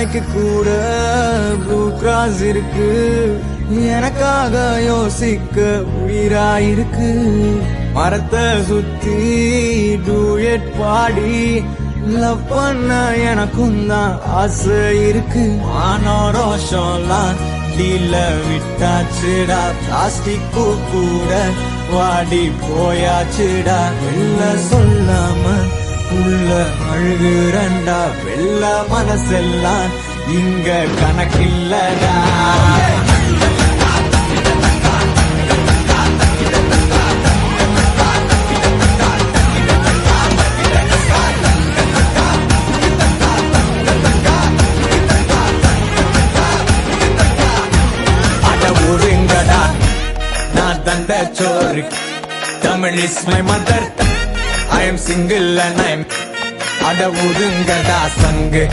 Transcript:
நாய்க்கு கூட blue cross இருக்கு, எனக்காக யோசிக்க உயிராயிருக்கு. மரத்தை சுத்தி டூயட் பாடி லவ் பண்ண எனக்கும் தான் ஆசை இருக்கு. ஆனோ ரோஷம்லாம் டீல விட்டாச்சுடா, பிளாஸ்டிக் பூ கூட வாடி போயாச்சுடா. வெள்ள சொல்லாம உள்ள அழுகுறண்டா, வெள்ள மனசெல்லாம் இங்க கணக்கில்லடா. ஒருங்கடா நான் தந்த சோறு, Tamil is my mother, I am single and I am அட ஒருங்கடா சங்கு.